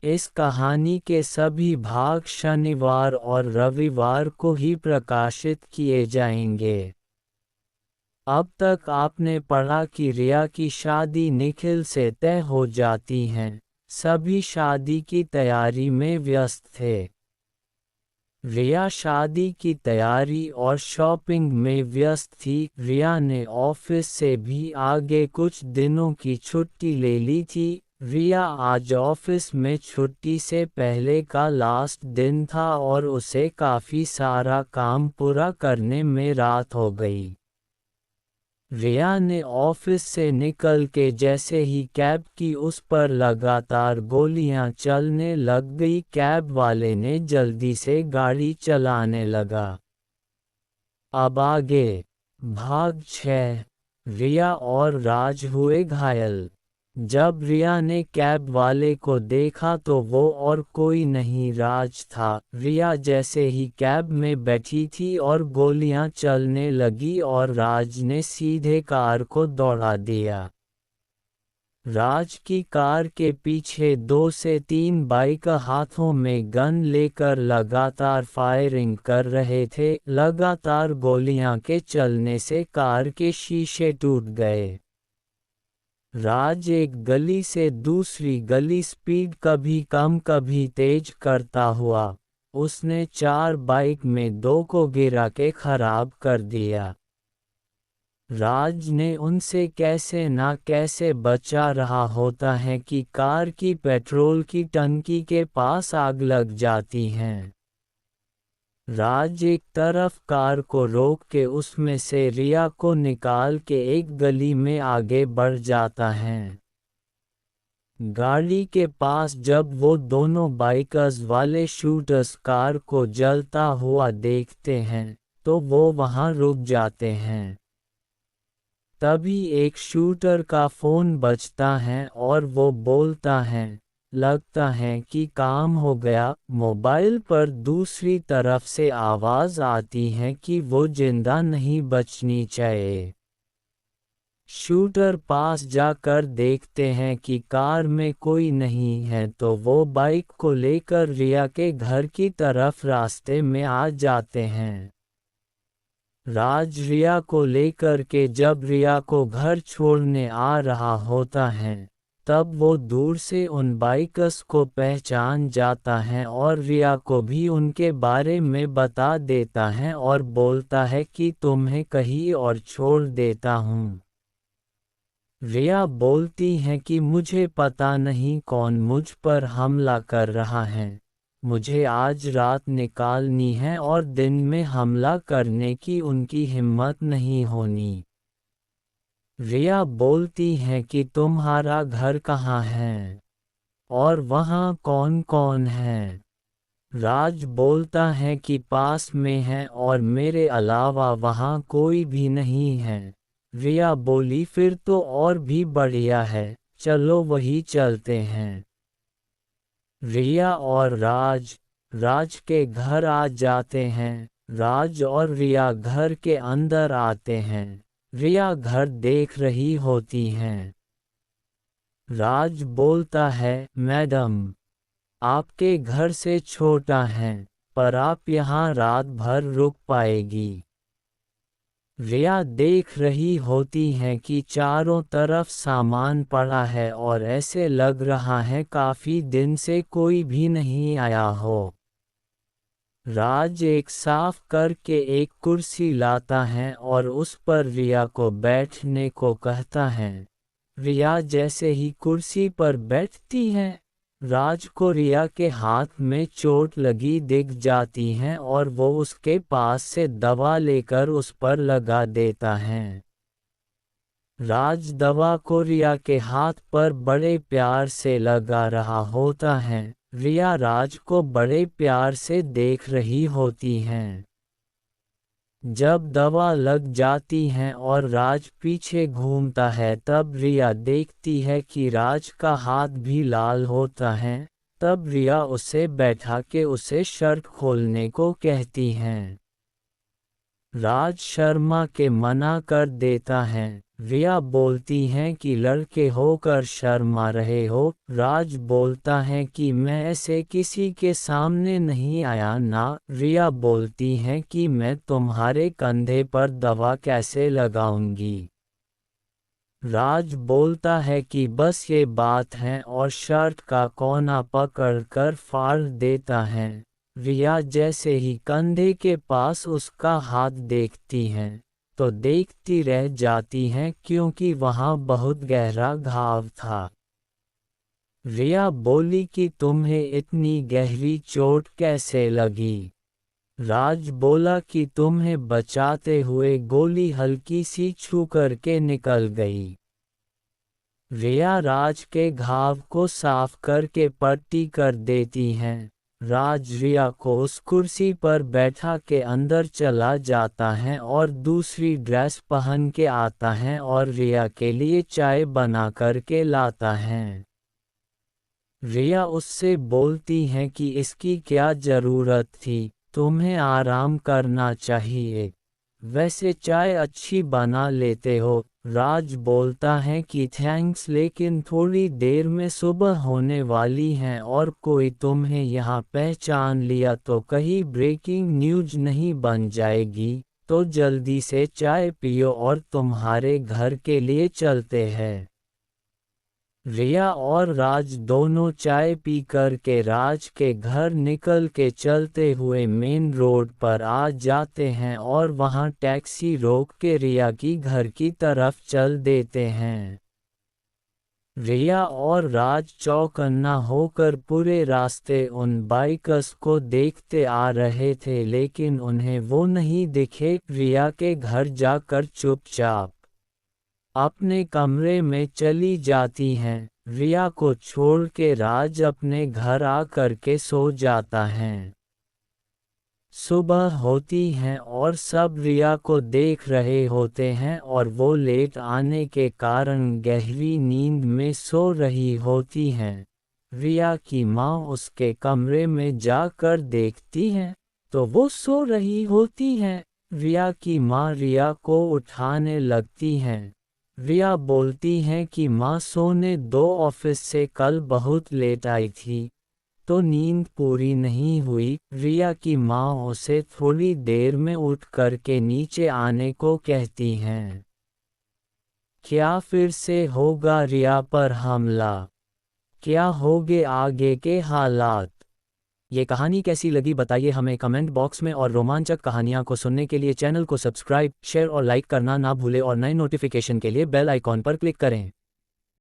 इस कहानी के सभी भाग शनिवार और रविवार को ही प्रकाशित किए जाएंगे। अब तक आपने पढ़ा कि रिया की शादी निखिल से तय हो जाती है। सभी शादी की तैयारी में व्यस्त थे। रिया शादी की तैयारी और शॉपिंग में व्यस्त थी। रिया ने ऑफिस से भी आगे कुछ दिनों की छुट्टी ले ली थी। रिया आज ऑफिस में छुट्टी से पहले का लास्ट दिन था और उसे काफ़ी सारा काम पूरा करने में रात हो गई। रिया ने ऑफिस से निकल के जैसे ही कैब की उस पर लगातार गोलियां चलने लग गई। कैब वाले ने जल्दी से गाड़ी चलाने लगा। अब आगे भाग 6। रिया और राज हुए घायल। जब रिया ने कैब वाले को देखा तो वो और कोई नहीं राज था। रिया जैसे ही कैब में बैठी थी और गोलियां चलने लगी और राज ने सीधे कार को दौड़ा दिया। राज की कार के पीछे 2 से 3 बाइक हाथों में गन लेकर लगातार फायरिंग कर रहे थे। लगातार गोलियां के चलने से कार के शीशे टूट गए। राज एक गली से दूसरी गली स्पीड कभी कम कभी तेज करता हुआ उसने 4 बाइक में 2 को गिरा के खराब कर दिया। राज ने उनसे कैसे ना कैसे बचा रहा होता है कि कार की पेट्रोल की टंकी के पास आग लग जाती है। राज एक तरफ कार को रोक के उसमें से रिया को निकाल के एक गली में आगे बढ़ जाता है। गाड़ी के पास जब वो दोनों बाइकर्स वाले शूटर्स कार को जलता हुआ देखते हैं तो वो वहां रुक जाते हैं। तभी एक शूटर का फ़ोन बजता है और वो बोलता है, लगता है कि काम हो गया। मोबाइल पर दूसरी तरफ से आवाज़ आती है कि वो जिंदा नहीं बचनी चाहिए। शूटर पास जाकर देखते हैं कि कार में कोई नहीं है तो वो बाइक को लेकर रिया के घर की तरफ रास्ते में आ जाते हैं। राज रिया को लेकर के जब रिया को घर छोड़ने आ रहा होता है तब वो दूर से उन बाइकर्स को पहचान जाता है और रिया को भी उनके बारे में बता देता है और बोलता है कि तुम्हें कहीं और छोड़ देता हूँ। रिया बोलती है कि मुझे पता नहीं कौन मुझ पर हमला कर रहा है। मुझे आज रात निकालनी है और दिन में हमला करने की उनकी हिम्मत नहीं होनी। रिया बोलती है कि तुम्हारा घर कहाँ है और वहाँ कौन कौन है। राज बोलता है कि पास में है और मेरे अलावा वहाँ कोई भी नहीं है। रिया बोली फिर तो और भी बढ़िया है, चलो वही चलते हैं। रिया और राज के घर आ जाते हैं। राज और रिया घर के अंदर आते हैं। रिया घर देख रही होती हैं। राज बोलता है, मैडम आपके घर से छोटा है पर आप यहाँ रात भर रुक पाएगी। रिया देख रही होती है कि चारों तरफ सामान पड़ा है और ऐसे लग रहा है काफी दिन से कोई भी नहीं आया हो। राज एक साफ करके एक कुर्सी लाता है और उस पर रिया को बैठने को कहता है। रिया जैसे ही कुर्सी पर बैठती है राज को रिया के हाथ में चोट लगी दिख जाती है और वो उसके पास से दवा लेकर उस पर लगा देता है। राज दवा को रिया के हाथ पर बड़े प्यार से लगा रहा होता है। रिया राज को बड़े प्यार से देख रही होती हैं। जब दवा लग जाती है और राज पीछे घूमता है तब रिया देखती है कि राज का हाथ भी लाल होता है। तब रिया उसे बैठा के उसे शर्ट खोलने को कहती हैं। राज शर्मा के मना कर देता है। रिया बोलती हैं कि लड़के होकर शर्मा रहे हो। राज बोलता है कि मैं ऐसे किसी के सामने नहीं आया ना। रिया बोलती हैं कि मैं तुम्हारे कंधे पर दवा कैसे लगाऊंगी। राज बोलता है कि बस ये बात है और शर्ट का कोना पकड़कर फाड़ देता है। रिया जैसे ही कंधे के पास उसका हाथ देखती हैं तो देखती रह जाती हैं क्योंकि वहाँ बहुत गहरा घाव था। रिया बोली कि तुम्हें इतनी गहरी चोट कैसे लगी। राज बोला कि तुम्हें बचाते हुए गोली हल्की सी छू करके निकल गई। रिया राज के घाव को साफ करके पट्टी कर देती हैं। राज रिया को उस कुर्सी पर बैठा के अंदर चला जाता है और दूसरी ड्रेस पहन के आता है और रिया के लिए चाय बना करके लाता है। रिया उससे बोलती हैं कि इसकी क्या ज़रूरत थी, तुम्हें आराम करना चाहिए, वैसे चाय अच्छी बना लेते हो। राज बोलता है कि थैंक्स, लेकिन थोड़ी देर में सुबह होने वाली है और कोई तुम्हें यहाँ पहचान लिया तो कहीं ब्रेकिंग न्यूज नहीं बन जाएगी, तो जल्दी से चाय पियो और तुम्हारे घर के लिए चलते हैं। रिया और राज दोनों चाय पी कर के राज के घर निकल के चलते हुए मेन रोड पर आ जाते हैं और वहां टैक्सी रोक के रिया की घर की तरफ चल देते हैं। रिया और राज चौकन्ना होकर पूरे रास्ते उन बाइकर्स को देखते आ रहे थे, लेकिन उन्हें वो नहीं दिखे। रिया के घर जाकर चुपचाप अपने कमरे में चली जाती हैं। रिया को छोड़ के राज अपने घर आ करके सो जाता है। सुबह होती है और सब रिया को देख रहे होते हैं और वो लेट आने के कारण गहरी नींद में सो रही होती हैं। रिया की माँ उसके कमरे में जाकर देखती है तो वो सो रही होती है। रिया की माँ रिया को उठाने लगती हैं। रिया बोलती हैं कि माँ सोने दो, ऑफिस से कल बहुत लेट आई थी तो नींद पूरी नहीं हुई। रिया की माँ उसे थोड़ी देर में उठ करके नीचे आने को कहती हैं। क्या फिर से होगा रिया पर हमला? क्या होंगे आगे के हालात? ये कहानी कैसी लगी बताइए हमें कमेंट बॉक्स में, और रोमांचक कहानियाँ को सुनने के लिए चैनल को सब्सक्राइब, शेयर और लाइक करना ना भूलें और नए नोटिफिकेशन के लिए बेल आइकॉन पर क्लिक करें।